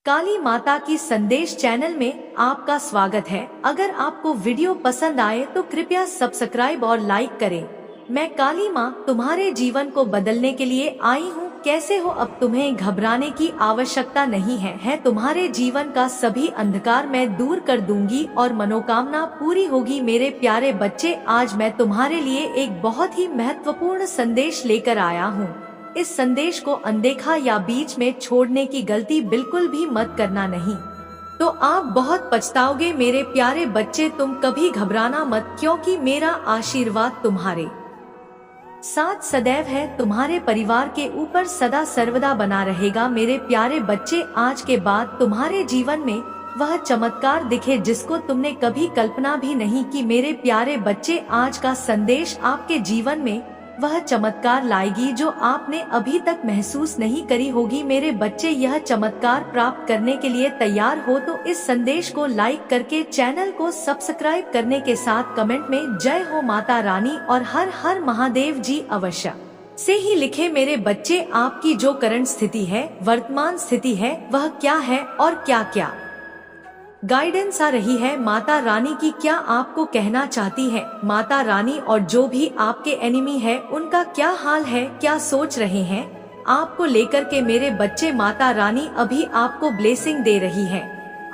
काली माता की संदेश चैनल में आपका स्वागत है। अगर आपको वीडियो पसंद आए तो कृपया सब्सक्राइब और लाइक करें। मैं काली माँ तुम्हारे जीवन को बदलने के लिए आई हूँ। कैसे हो? अब तुम्हें घबराने की आवश्यकता नहीं है तुम्हारे जीवन का सभी अंधकार मैं दूर कर दूंगी और मनोकामना पूरी होगी। मेरे प्यारे बच्चे, आज मैं तुम्हारे लिए एक बहुत ही महत्वपूर्ण संदेश लेकर आया हूँ। इस संदेश को अनदेखा या बीच में छोड़ने की गलती बिल्कुल भी मत करना, नहीं तो आप बहुत पछताओगे। मेरे प्यारे बच्चे, तुम कभी घबराना मत, क्योंकि मेरा आशीर्वाद तुम्हारे साथ सदैव है। तुम्हारे परिवार के ऊपर सदा सर्वदा बना रहेगा। मेरे प्यारे बच्चे, आज के बाद तुम्हारे जीवन में वह चमत्कार दिखे जिसको तुमने कभी कल्पना भी नहीं की। मेरे प्यारे बच्चे, आज का संदेश आपके जीवन में वह चमत्कार लाएगी जो आपने अभी तक महसूस नहीं करी होगी। मेरे बच्चे, यह चमत्कार प्राप्त करने के लिए तैयार हो तो इस संदेश को लाइक करके चैनल को सब्सक्राइब करने के साथ कमेंट में जय हो माता रानी और हर हर महादेव जी अवश्य से ही लिखे। मेरे बच्चे, आपकी जो करंट स्थिति है, वर्तमान स्थिति है, वह क्या है और क्या क्या गाइडेंस आ रही है माता रानी की, क्या आपको कहना चाहती है माता रानी, और जो भी आपके एनिमी है उनका क्या हाल है, क्या सोच रहे हैं आपको लेकर के। मेरे बच्चे, माता रानी अभी आपको ब्लेसिंग दे रही है,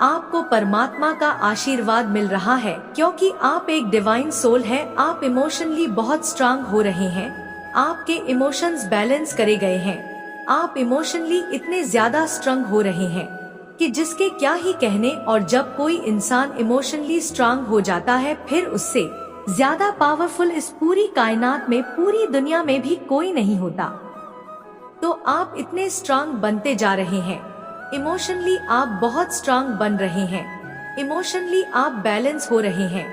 आपको परमात्मा का आशीर्वाद मिल रहा है, क्योंकि आप एक डिवाइन सोल है। आप इमोशनली बहुत स्ट्रांग हो रहे हैं, आपके इमोशंस बैलेंस करे गए हैं। आप इमोशनली इतने ज्यादा स्ट्रांग हो रहे हैं कि जिसके क्या ही कहने। और जब कोई इंसान इमोशनली स्ट्रांग हो जाता है, फिर उससे ज्यादा पावरफुल इस पूरी कायनात में, पूरी दुनिया में भी कोई नहीं होता। तो आप इतने स्ट्रांग बनते जा रहे हैं, इमोशनली आप बहुत स्ट्रांग बन रहे हैं, इमोशनली आप बैलेंस हो रहे हैं,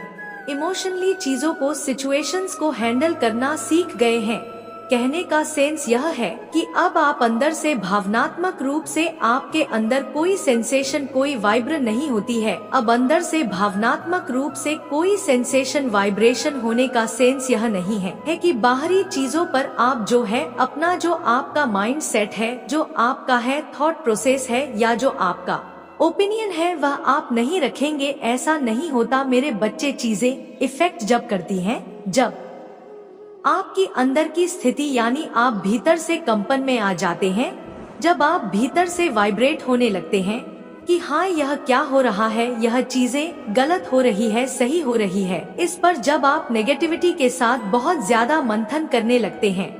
इमोशनली चीजों को, सिचुएशंस को हैंडल करना सीख गए हैं। कहने का सेंस यह है कि अब आप अंदर से भावनात्मक रूप से, आपके अंदर कोई सेंसेशन, कोई वाइब्रेशन नहीं होती है। अब अंदर से भावनात्मक रूप से कोई सेंसेशन, वाइब्रेशन होने का सेंस यह नहीं है कि बाहरी चीजों पर आप जो है अपना, जो आपका माइंड सेट है, जो आपका है थॉट प्रोसेस है, या जो आपका ओपिनियन है, वह आप नहीं रखेंगे। ऐसा नहीं होता मेरे बच्चे। चीजें इफेक्ट जब करती हैं, जब आपकी अंदर की स्थिति, यानी आप भीतर से कंपन में आ जाते हैं, जब आप भीतर से वाइब्रेट होने लगते हैं कि हाँ, यह क्या हो रहा है, यह चीजें गलत हो रही है, सही हो रही है, इस पर जब आप नेगेटिविटी के साथ बहुत ज्यादा मंथन करने लगते हैं,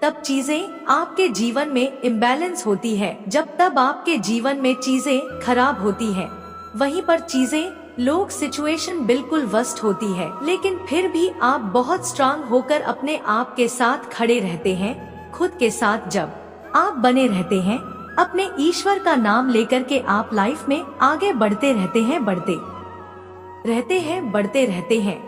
तब चीजें आपके जीवन में इम्बैलेंस होती है। जब तब आपके जीवन में चीजें खराब होती है, वहीं पर चीजें, लोग, सिचुएशन बिल्कुल वर्स्ट होती है, लेकिन फिर भी आप बहुत स्ट्रांग होकर अपने आप के साथ खड़े रहते हैं। खुद के साथ जब आप बने रहते हैं, अपने ईश्वर का नाम लेकर के आप लाइफ में आगे बढ़ते रहते हैं, बढ़ते रहते हैं,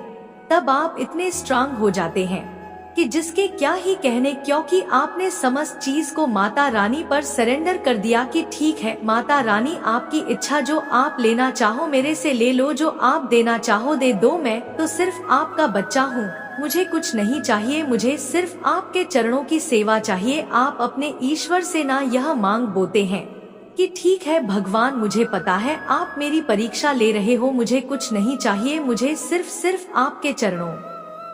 तब आप इतने स्ट्रांग हो जाते हैं कि जिसके क्या ही कहने, क्योंकि आपने समस्त चीज को माता रानी पर सरेंडर कर दिया कि ठीक है माता रानी, आपकी इच्छा, जो आप लेना चाहो मेरे से ले लो, जो आप देना चाहो दे दो। मैं तो सिर्फ आपका बच्चा हूँ, मुझे कुछ नहीं चाहिए, मुझे सिर्फ आपके चरणों की सेवा चाहिए। आप अपने ईश्वर से ना यह मांग बोते हैं कि ठीक है भगवान, मुझे पता है आप मेरी परीक्षा ले रहे हो, मुझे कुछ नहीं चाहिए, मुझे सिर्फ आपके चरणों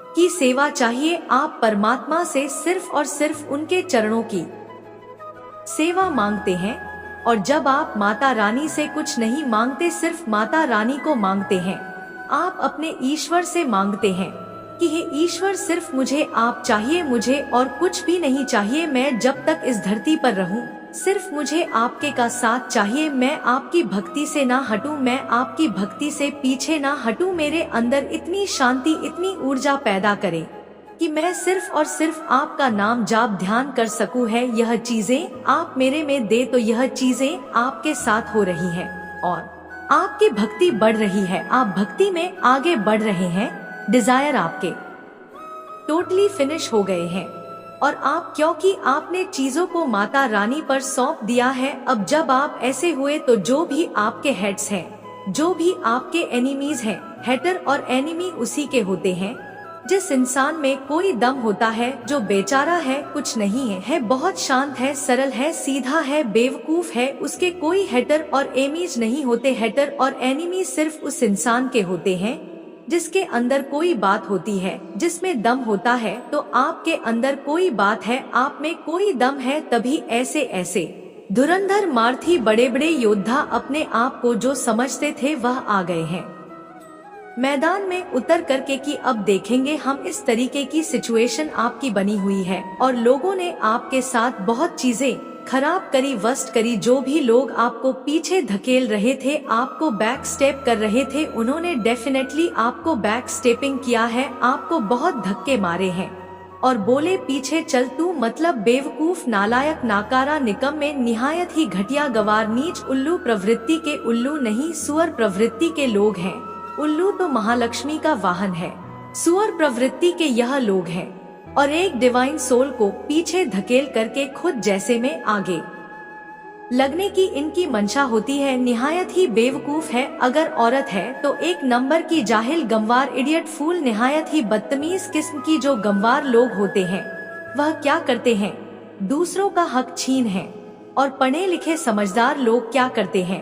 की सेवा चाहिए। आप परमात्मा से सिर्फ और सिर्फ उनके चरणों की सेवा मांगते हैं। और जब आप माता रानी से कुछ नहीं मांगते, सिर्फ माता रानी को मांगते हैं, आप अपने ईश्वर से मांगते हैं कि हे ईश्वर, सिर्फ मुझे आप चाहिए, मुझे और कुछ भी नहीं चाहिए। मैं जब तक इस धरती पर रहूं, सिर्फ मुझे आपके का साथ चाहिए। मैं आपकी भक्ति से ना हटूं, मैं आपकी भक्ति से पीछे ना हटूं। मेरे अंदर इतनी शांति, इतनी ऊर्जा पैदा करे कि मैं सिर्फ और सिर्फ आपका नाम जाप ध्यान कर सकूं। है यह चीजें आप मेरे में दे तो यह चीजें आपके साथ हो रही है और आपकी भक्ति बढ़ रही है, आप भक्ति में आगे बढ़ रहे हैं। डिजायर आपके टोटली फिनिश हो गए हैं और आप, क्योंकि आपने चीजों को माता रानी पर सौंप दिया है। अब जब आप ऐसे हुए तो जो भी आपके हेड्स हैं, जो भी आपके एनिमीज हैं, हेटर और एनिमी उसी के होते हैं। जिस इंसान में कोई दम होता है, जो बेचारा है, कुछ नहीं है बहुत शांत है, सरल है, सीधा है, बेवकूफ है, उसके कोई हेटर और एमीज नहीं होते। हेटर और एनिमी सिर्फ उस इंसान के होते हैं जिसके अंदर कोई बात होती है, जिसमें दम होता है। तो आपके अंदर कोई बात है, आप में कोई दम है, तभी ऐसे ऐसे धुरंधर मार्थी बड़े बड़े योद्धा अपने आप को जो समझते थे वह आ गए हैं मैदान में उतर करके कि अब देखेंगे हम। इस तरीके की सिचुएशन आपकी बनी हुई है और लोगों ने आपके साथ बहुत चीजें खराब करी, वर्स्ट करी। जो भी लोग आपको पीछे धकेल रहे थे, आपको बैक स्टेप कर रहे थे, उन्होंने डेफिनेटली आपको बैक स्टेपिंग किया है, आपको बहुत धक्के मारे हैं और बोले पीछे चल तू, मतलब बेवकूफ, नालायक, नाकारा, निकम्मे, निहायत ही घटिया, गवार, नीच, उल्लू प्रवृत्ति के। उल्लू नहीं, सुअर प्रवृत्ति के लोग हैं। उल्लू तो महालक्ष्मी का वाहन है, सुअर प्रवृत्ति के यह लोग हैं और एक डिवाइन सोल को पीछे धकेल करके खुद जैसे में आगे लगने की इनकी मंशा होती है। निहायत ही बेवकूफ है। अगर औरत है तो एक नंबर की जाहिल, गंवार, इडियट, फूल, निहायत ही बदतमीज किस्म की। जो गंवार लोग होते हैं वह क्या करते हैं, दूसरों का हक छीन है। और पढ़े लिखे समझदार लोग क्या करते हैं,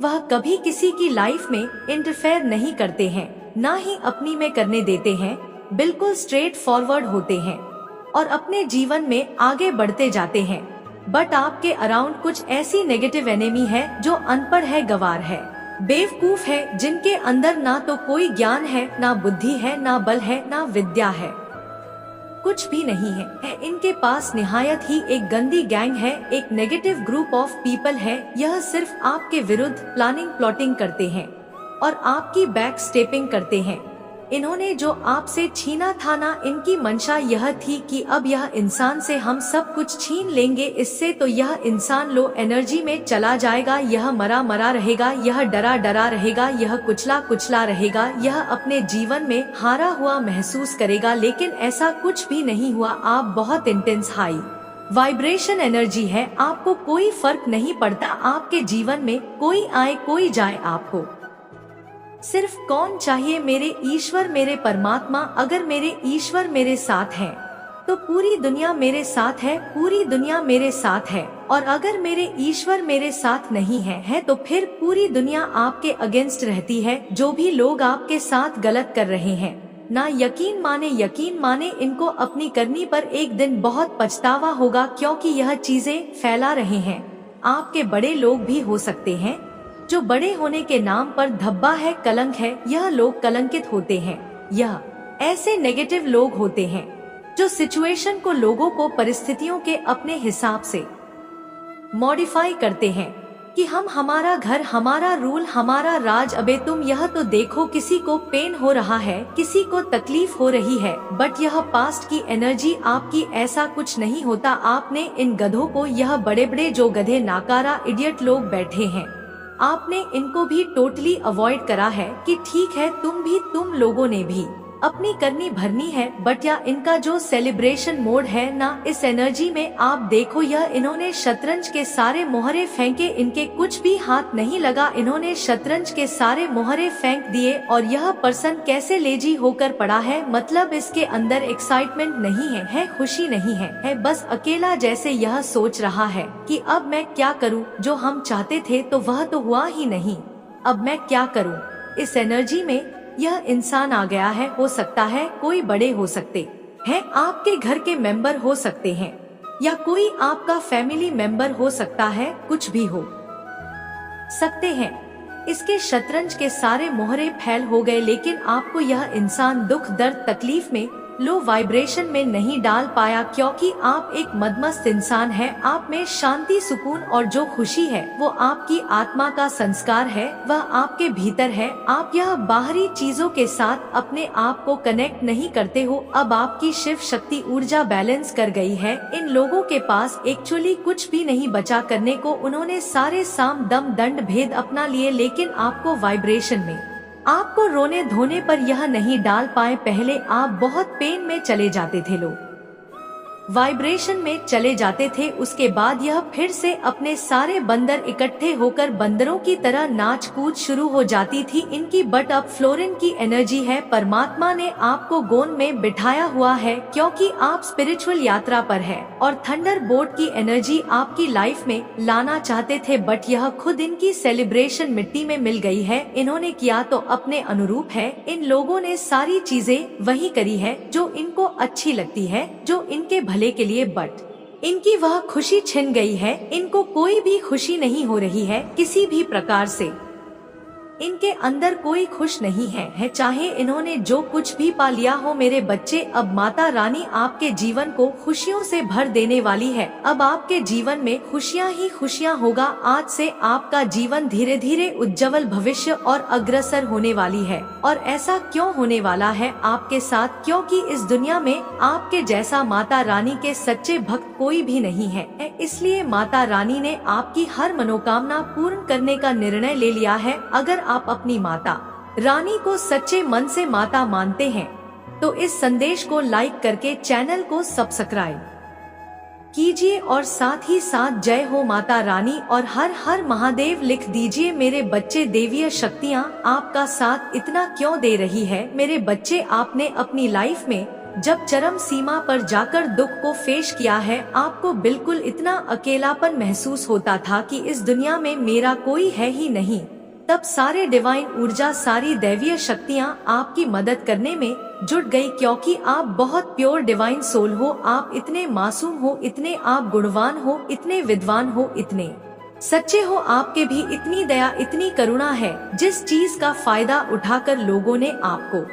वह कभी किसी की लाइफ में इंटरफेयर नहीं करते हैं, ना ही अपनी में करने देते हैं। बिल्कुल स्ट्रेट फॉरवर्ड होते हैं और अपने जीवन में आगे बढ़ते जाते हैं। बट आपके अराउंड कुछ ऐसी नेगेटिव एनिमी है जो अनपढ़ है, गवार है, बेवकूफ है, जिनके अंदर ना तो कोई ज्ञान है, ना बुद्धि है, ना बल है, ना विद्या है, कुछ भी नहीं है। इनके पास निहायत ही एक गंदी गैंग है, एक नेगेटिव ग्रुप ऑफ पीपल है। यह सिर्फ आपके विरुद्ध प्लानिंग, प्लॉटिंग करते हैं और आपकी बैक स्टेपिंग करते हैं। इन्होंने जो आपसे छीना था ना, इनकी मंशा यह थी कि अब यह इंसान से हम सब कुछ छीन लेंगे, इससे तो यह इंसान लो एनर्जी में चला जाएगा, यह मरा मरा रहेगा, यह डरा डरा रहेगा, यह कुचला कुचला रहेगा, यह अपने जीवन में हारा हुआ महसूस करेगा। लेकिन ऐसा कुछ भी नहीं हुआ। आप बहुत इंटेंस हाई वाइब्रेशन एनर्जी है, आपको कोई फर्क नहीं पड़ता आपके जीवन में कोई आए कोई जाए, आपको सिर्फ कौन चाहिए, मेरे ईश्वर, मेरे परमात्मा। अगर मेरे ईश्वर मेरे साथ हैं तो पूरी दुनिया मेरे साथ है, पूरी दुनिया मेरे साथ है। और अगर मेरे ईश्वर मेरे साथ नहीं है तो फिर पूरी दुनिया आपके अगेंस्ट रहती है। जो भी लोग आपके साथ गलत कर रहे हैं ना, यकीन माने इनको अपनी करनी पर एक दिन बहुत पछतावा होगा, क्योंकि यह चीजें फैला रहे हैं। आपके बड़े लोग भी हो सकते हैं जो बड़े होने के नाम पर धब्बा है, कलंक है। यह लोग कलंकित होते हैं। यह ऐसे नेगेटिव लोग होते हैं जो सिचुएशन को, लोगों को, परिस्थितियों के अपने हिसाब से मॉडिफाई करते हैं कि हम, हमारा घर, हमारा रूल, हमारा राज। अबे तुम यह तो देखो, किसी को पेन हो रहा है, किसी को तकलीफ हो रही है, बट यह पास्ट की एनर्जी आपकी। ऐसा कुछ नहीं होता। आपने इन गधों को, यह बड़े बड़े जो गधे, नाकारा, इडियट लोग बैठे हैं, आपने इनको भी टोटली अवॉइड करा है कि ठीक है तुम लोगों ने भी अपनी करनी भरनी है। बट या इनका जो सेलिब्रेशन मोड है ना, इस एनर्जी में आप देखो, यह इन्होंने शतरंज के सारे मोहरे फेंके, इनके कुछ भी हाथ नहीं लगा। इन्होंने शतरंज के सारे मोहरे फेंक दिए और यह पर्सन कैसे लेजी होकर पड़ा है, मतलब इसके अंदर एक्साइटमेंट नहीं है, खुशी नहीं है, बस अकेला। जैसे यह सोच रहा है कि अब मैं क्या करूं, जो हम चाहते थे तो वह तो हुआ ही नहीं, अब मैं क्या करूं। इस एनर्जी में यह इंसान आ गया है। हो सकता है कोई बड़े हो सकते हैं, आपके घर के मेंबर हो सकते हैं, या कोई आपका फैमिली मेंबर हो सकता है, कुछ भी हो सकते हैं। इसके शतरंज के सारे मोहरे फैल हो गए, लेकिन आपको यह इंसान दुख, दर्द, तकलीफ में, लो वाइब्रेशन में नहीं डाल पाया, क्योंकि आप एक मदमस्त इंसान हैं। आप में शांति, सुकून और जो खुशी है वो आपकी आत्मा का संस्कार है, वह आपके भीतर है। आप यह बाहरी चीजों के साथ अपने आप को कनेक्ट नहीं करते हो। अब आपकी शिव शक्ति ऊर्जा बैलेंस कर गई है। इन लोगों के पास एक्चुअली कुछ भी नहीं बचा करने को। उन्होंने सारे साम दम दंड भेद अपना लिए, लेकिन आपको वाइब्रेशन में, आपको रोने धोने पर यह नहीं डाल पाए। पहले आप बहुत पेन में चले जाते थे, लो वाइब्रेशन में चले जाते थे। उसके बाद यह फिर से अपने सारे बंदर इकट्ठे होकर बंदरों की तरह नाच कूद शुरू हो जाती थी। इनकी बट अब फ्लोरिन की एनर्जी है। परमात्मा ने आपको गोंद में बिठाया हुआ है क्योंकि आप स्पिरिचुअल यात्रा पर है और थंडर बोल्ट की एनर्जी आपकी लाइफ में लाना चाहते थे, बट यह खुद इनकी सेलिब्रेशन मिट्टी में मिल गई है। इन्होंने किया तो अपने अनुरूप है। इन लोगों ने सारी चीजें वही करी है जो इनको अच्छी लगती है, जो इनके भले के लिए, बट इनकी वह खुशी छिन गई है। इनको कोई भी खुशी नहीं हो रही है किसी भी प्रकार से। इनके अंदर कोई खुश नहीं है चाहे इन्होंने जो कुछ भी पा लिया हो। मेरे बच्चे, अब माता रानी आपके जीवन को खुशियों से भर देने वाली है। अब आपके जीवन में खुशियां ही खुशियां होगा। आज से आपका जीवन धीरे धीरे उज्जवल भविष्य और अग्रसर होने वाली है। और ऐसा क्यों होने वाला है आपके साथ? क्योंकि इस दुनिया में आपके जैसा माता रानी के सच्चे भक्त कोई भी नहीं है। इसलिए माता रानी ने आपकी हर मनोकामना पूर्ण करने का निर्णय ले लिया है। अगर आप अपनी माता रानी को सच्चे मन से माता मानते हैं तो इस संदेश को लाइक करके चैनल को सब्सक्राइब कीजिए और साथ ही साथ जय हो माता रानी और हर हर महादेव लिख दीजिए। मेरे बच्चे, देवीय शक्तियाँ आपका साथ इतना क्यों दे रही है? मेरे बच्चे, आपने अपनी लाइफ में जब चरम सीमा पर जाकर दुख को फेस किया है, आपको बिल्कुल इतना अकेलापन महसूस होता था कि इस दुनिया में मेरा कोई है ही नहीं। तब सारे डिवाइन ऊर्जा, सारी दैवीय शक्तियाँ आपकी मदद करने में जुट गई क्योंकि आप बहुत प्योर डिवाइन सोल हो। आप इतने मासूम हो, इतने आप गुणवान हो, इतने विद्वान हो, इतने सच्चे हो। आपके भी इतनी दया, इतनी करुणा है जिस चीज का फायदा उठाकर लोगों ने आपको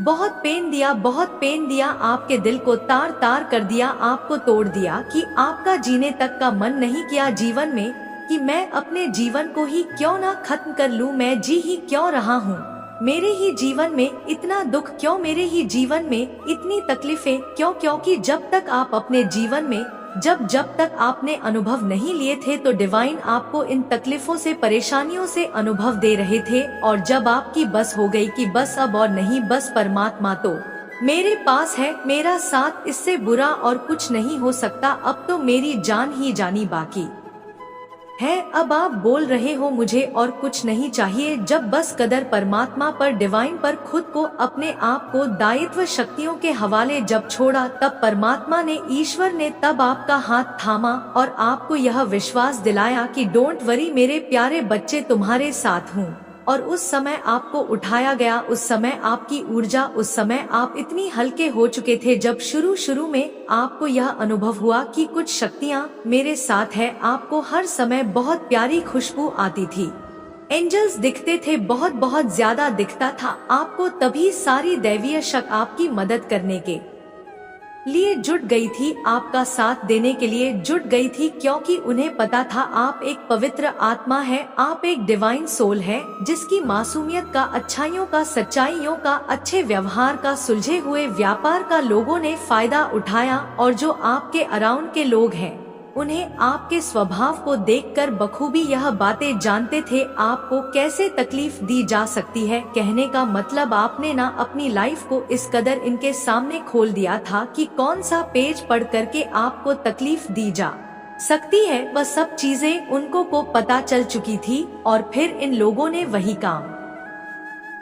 बहुत पेन दिया, बहुत पेन दिया। आपके दिल को तार तार कर दिया, आपको तोड़ दिया कि आपका जीने तक का मन नहीं किया जीवन में कि मैं अपने जीवन को ही क्यों ना खत्म कर लूं। मैं जी ही क्यों रहा हूं? मेरे ही जीवन में इतना दुख क्यों? मेरे ही जीवन में इतनी तकलीफें क्यों? क्योंकि जब तक आप अपने जीवन में जब तक आपने अनुभव नहीं लिए थे तो डिवाइन आपको इन तकलीफों से, परेशानियों से अनुभव दे रहे थे। और जब आपकी बस हो गई कि बस अब और नहीं, बस परमात्मा तो मेरे पास है, मेरा साथ, इससे बुरा और कुछ नहीं हो सकता, अब तो मेरी जान ही जानी बाकी है। अब आप बोल रहे हो मुझे और कुछ नहीं चाहिए। जब बस कदर परमात्मा पर, डिवाइन पर, खुद को, अपने आप को दायित्व शक्तियों के हवाले जब छोड़ा, तब परमात्मा ने, ईश्वर ने तब आपका हाथ थामा और आपको यह विश्वास दिलाया कि डोंट वरी मेरे प्यारे बच्चे, तुम्हारे साथ हूँ। और उस समय आपको उठाया गया, उस समय आपकी ऊर्जा, उस समय आप इतनी हल्के हो चुके थे जब शुरू में आपको यह अनुभव हुआ कि कुछ शक्तियाँ मेरे साथ है। आपको हर समय बहुत प्यारी खुशबू आती थी, एंजल्स दिखते थे, बहुत बहुत ज्यादा दिखता था आपको। तभी सारी दैवीय शक्ति आपकी मदद करने के लिए जुट गई थी, आपका साथ देने के लिए जुट गई थी क्योंकि उन्हें पता था आप एक पवित्र आत्मा है, आप एक डिवाइन सोल है जिसकी मासूमियत का, अच्छाइयों का, सच्चाइयों का, अच्छे व्यवहार का, सुलझे हुए व्यापार का लोगों ने फायदा उठाया। और जो आपके अराउंड के लोग हैं उन्हें आपके स्वभाव को देखकर बखूबी यह बातें जानते थे आपको कैसे तकलीफ दी जा सकती है। कहने का मतलब आपने ना अपनी लाइफ को इस कदर इनके सामने खोल दिया था कि कौन सा पेज पढ़ करके आपको तकलीफ दी जा सकती है। वह सब चीजें उनको को पता चल चुकी थी और फिर इन लोगों ने वही काम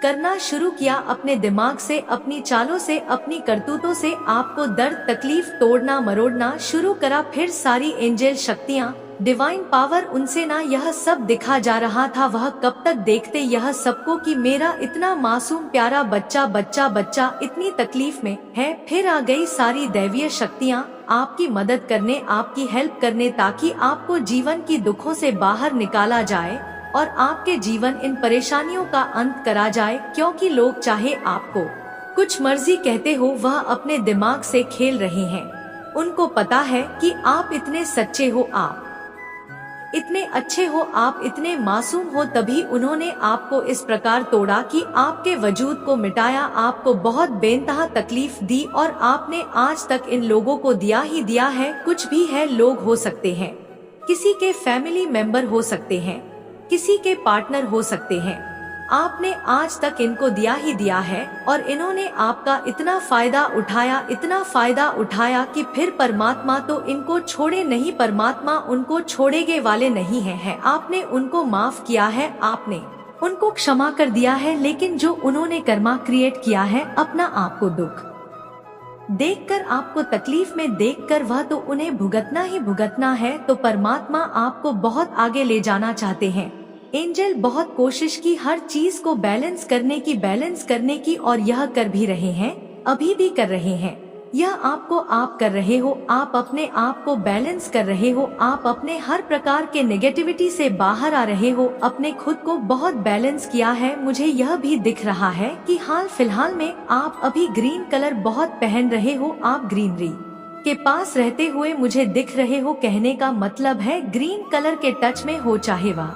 करना शुरू किया, अपने दिमाग से, अपनी चालों से, अपनी करतूतों से आपको दर्द, तकलीफ, तोड़ना मरोड़ना शुरू करा। फिर सारी एंजल शक्तियाँ, डिवाइन पावर, उनसे ना यह सब दिखा जा रहा था। वह कब तक देखते यह सबको कि मेरा इतना मासूम प्यारा बच्चा इतनी तकलीफ में है। फिर आ गई सारी दैवीय शक्तियाँ आपकी मदद करने, आपकी हेल्प करने, ताकि आपको जीवन की दुखों से बाहर निकाला जाए और आपके जीवन इन परेशानियों का अंत करा जाए। क्योंकि लोग चाहे आपको कुछ मर्जी कहते हो, वह अपने दिमाग से खेल रहे हैं। उनको पता है कि आप इतने सच्चे हो, आप इतने अच्छे हो, आप इतने मासूम हो, तभी उन्होंने आपको इस प्रकार तोड़ा कि आपके वजूद को मिटाया, आपको बहुत बेइंतहा तकलीफ दी। और आपने आज तक इन लोगों को दिया ही दिया है। कुछ भी है, लोग हो सकते हैं, किसी के फैमिली मेंबर हो सकते हैं, किसी के पार्टनर हो सकते हैं, आपने आज तक इनको दिया ही दिया है और इन्होंने आपका इतना फायदा उठाया कि फिर परमात्मा तो इनको छोड़े नहीं, परमात्मा उनको छोड़ेगे वाले नहीं है। आपने उनको माफ किया है, आपने उनको क्षमा कर दिया है, लेकिन जो उन्होंने कर्मा क्रिएट किया है अपना आपको दुख देखकर, आपको तकलीफ में देखकर, वह तो उन्हें भुगतना ही भुगतना है। तो परमात्मा आपको बहुत आगे ले जाना चाहते हैं। एंजल बहुत कोशिश की हर चीज को बैलेंस करने की और यह कर भी रहे हैं, अभी भी कर रहे हैं। यह आप कर रहे हो, आप अपने आप को बैलेंस कर रहे हो, आप अपने हर प्रकार के नेगेटिविटी से बाहर आ रहे हो, अपने खुद को बहुत बैलेंस किया है। मुझे यह भी दिख रहा है कि हाल फिलहाल में आप अभी ग्रीन कलर बहुत पहन रहे हो, आप ग्रीनरी के पास रहते हुए मुझे दिख रहे हो। कहने का मतलब है ग्रीन कलर के टच में हो, चाहे वह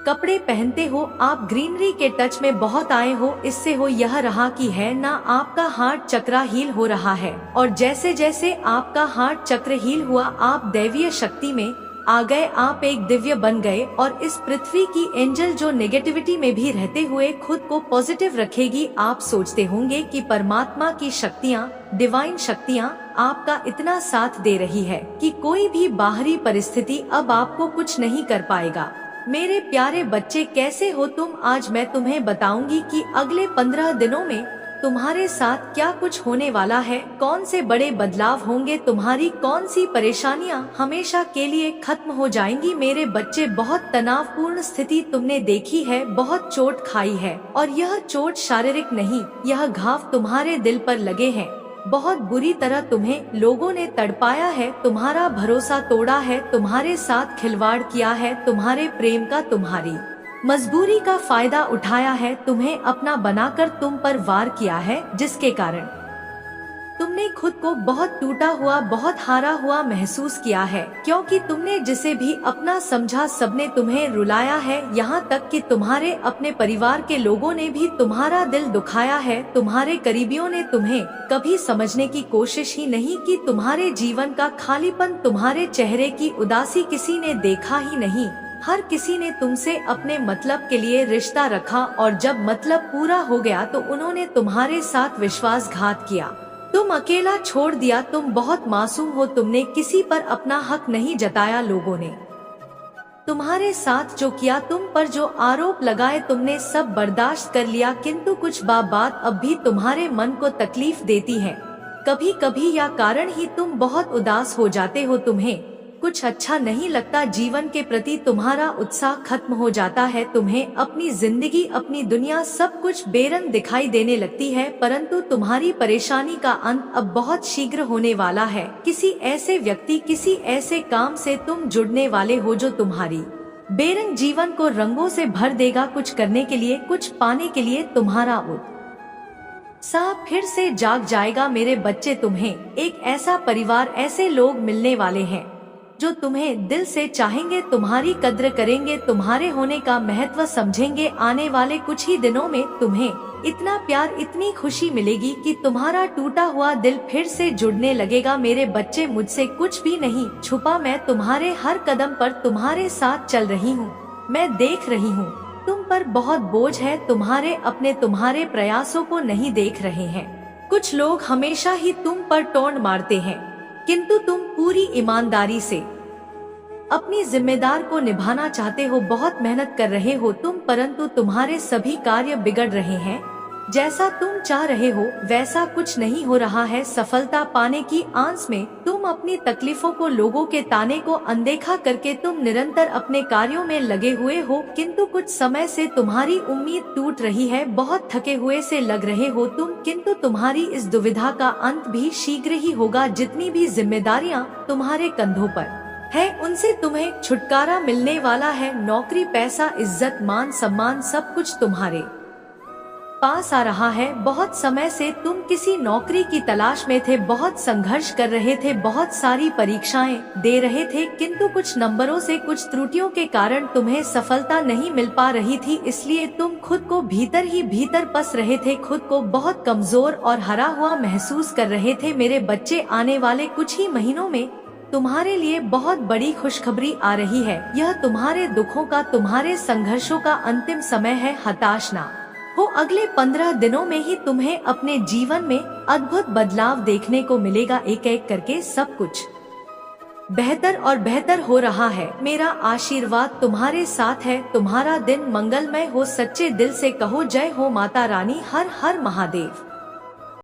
कपड़े पहनते हो, आप ग्रीनरी के टच में बहुत आए हो। इससे हो यह रहा कि है ना, आपका हार्ट चक्र हील हो रहा है और जैसे जैसे आपका हार्ट चक्र हील हुआ, आप दैवीय शक्ति में आ गए, आप एक दिव्य बन गए। और इस पृथ्वी की एंजल जो नेगेटिविटी में भी रहते हुए खुद को पॉजिटिव रखेगी। आप सोचते होंगे कि परमात्मा की शक्तियाँ, डिवाइन शक्तियाँ आपका इतना साथ दे रही है कि कोई भी बाहरी परिस्थिति अब आपको कुछ नहीं कर पाएगा। मेरे प्यारे बच्चे, कैसे हो तुम? आज मैं तुम्हें बताऊंगी कि अगले 15 दिनों में तुम्हारे साथ क्या कुछ होने वाला है, कौन से बड़े बदलाव होंगे, तुम्हारी कौन सी परेशानियां हमेशा के लिए खत्म हो जाएंगी। मेरे बच्चे, बहुत तनावपूर्ण स्थिति तुमने देखी है, बहुत चोट खाई है और यह चोट शारीरिक नहीं, यह घाव तुम्हारे दिल पर लगे हैं। बहुत बुरी तरह तुम्हें लोगों ने तड़पाया है, तुम्हारा भरोसा तोड़ा है, तुम्हारे साथ खिलवाड़ किया है, तुम्हारे प्रेम का, तुम्हारी मजबूरी का फायदा उठाया है, तुम्हें अपना बनाकर तुम पर वार किया है, जिसके कारण तुमने खुद को बहुत टूटा हुआ, बहुत हारा हुआ महसूस किया है। क्योंकि तुमने जिसे भी अपना समझा सबने तुम्हें रुलाया है, यहाँ तक कि तुम्हारे अपने परिवार के लोगों ने भी तुम्हारा दिल दुखाया है। तुम्हारे करीबियों ने तुम्हें कभी समझने की कोशिश ही नहीं की। तुम्हारे जीवन का खालीपन, तुम्हारे चेहरे की उदासी किसी ने देखा ही नहीं। हर किसी ने तुमसे अपने मतलब के लिए रिश्ता रखा और जब मतलब पूरा हो गया तो उन्होंने तुम्हारे साथ विश्वासघात किया, तुम अकेला छोड़ दिया। तुम बहुत मासूम हो, तुमने किसी पर अपना हक नहीं जताया। लोगों ने तुम्हारे साथ जो किया, तुम पर जो आरोप लगाए, तुमने सब बर्दाश्त कर लिया। किंतु कुछ बात अब भी तुम्हारे मन को तकलीफ देती है। कभी कभी या कारण ही तुम बहुत उदास हो जाते हो, तुम्हें कुछ अच्छा नहीं लगता, जीवन के प्रति तुम्हारा उत्साह खत्म हो जाता है। तुम्हें अपनी जिंदगी, अपनी दुनिया सब कुछ बेरंग दिखाई देने लगती है। परंतु तुम्हारी परेशानी का अंत अब बहुत शीघ्र होने वाला है। किसी ऐसे व्यक्ति, किसी ऐसे काम से तुम जुड़ने वाले हो जो तुम्हारी बेरंग जीवन को रंगों से भर देगा। कुछ करने के लिए, कुछ पाने के लिए तुम्हारा उत्साह फिर से जाग जाएगा। मेरे बच्चे, तुम्हें एक ऐसा परिवार, ऐसे लोग मिलने वाले हैं जो तुम्हें दिल से चाहेंगे, तुम्हारी कद्र करेंगे, तुम्हारे होने का महत्व समझेंगे। आने वाले कुछ ही दिनों में तुम्हें इतना प्यार, इतनी खुशी मिलेगी कि तुम्हारा टूटा हुआ दिल फिर से जुड़ने लगेगा। मेरे बच्चे, मुझसे कुछ भी नहीं छुपा, मैं तुम्हारे हर कदम पर तुम्हारे साथ चल रही हूँ। मैं देख रही हूँ तुम पर बहुत बोझ है, तुम्हारे अपने तुम्हारे प्रयासों को नहीं देख रहे हैं। कुछ लोग हमेशा ही तुम पर टोंट मारते हैं, किंतु तुम पूरी ईमानदारी से अपनी जिम्मेदार को निभाना चाहते हो, बहुत मेहनत कर रहे हो तुम, परंतु तुम्हारे सभी कार्य बिगड़ रहे हैं। जैसा तुम चाह रहे हो वैसा कुछ नहीं हो रहा है। सफलता पाने की आस में तुम अपनी तकलीफों को, लोगों के ताने को अनदेखा करके तुम निरंतर अपने कार्यों में लगे हुए हो, किंतु कुछ समय से तुम्हारी उम्मीद टूट रही है। बहुत थके हुए से लग रहे हो तुम, किंतु तुम्हारी इस दुविधा का अंत भी शीघ्र ही होगा। जितनी भी जिम्मेदारियां तुम्हारे कंधों पर है, उनसे तुम्हें छुटकारा मिलने वाला है। नौकरी, पैसा, इज्जत, मान सम्मान सब कुछ तुम्हारे पास आ रहा है। बहुत समय से तुम किसी नौकरी की तलाश में थे, बहुत संघर्ष कर रहे थे, बहुत सारी परीक्षाएं दे रहे थे, किंतु कुछ नंबरों से, कुछ त्रुटियों के कारण तुम्हें सफलता नहीं मिल पा रही थी। इसलिए तुम खुद को भीतर ही भीतर पस रहे थे, खुद को बहुत कमजोर और हरा हुआ महसूस कर रहे थे। मेरे बच्चे, आने वाले कुछ ही महीनों में तुम्हारे लिए बहुत बड़ी खुशखबरी आ रही है। यह तुम्हारे दुखों का, तुम्हारे संघर्षों का अंतिम समय है। हताश ना हो, अगले 15 दिनों में ही तुम्हें अपने जीवन में अद्भुत बदलाव देखने को मिलेगा। एक एक करके सब कुछ बेहतर और बेहतर हो रहा है। मेरा आशीर्वाद तुम्हारे साथ है। तुम्हारा दिन मंगलमय हो। सच्चे दिल से कहो जय हो माता रानी, हर हर महादेव।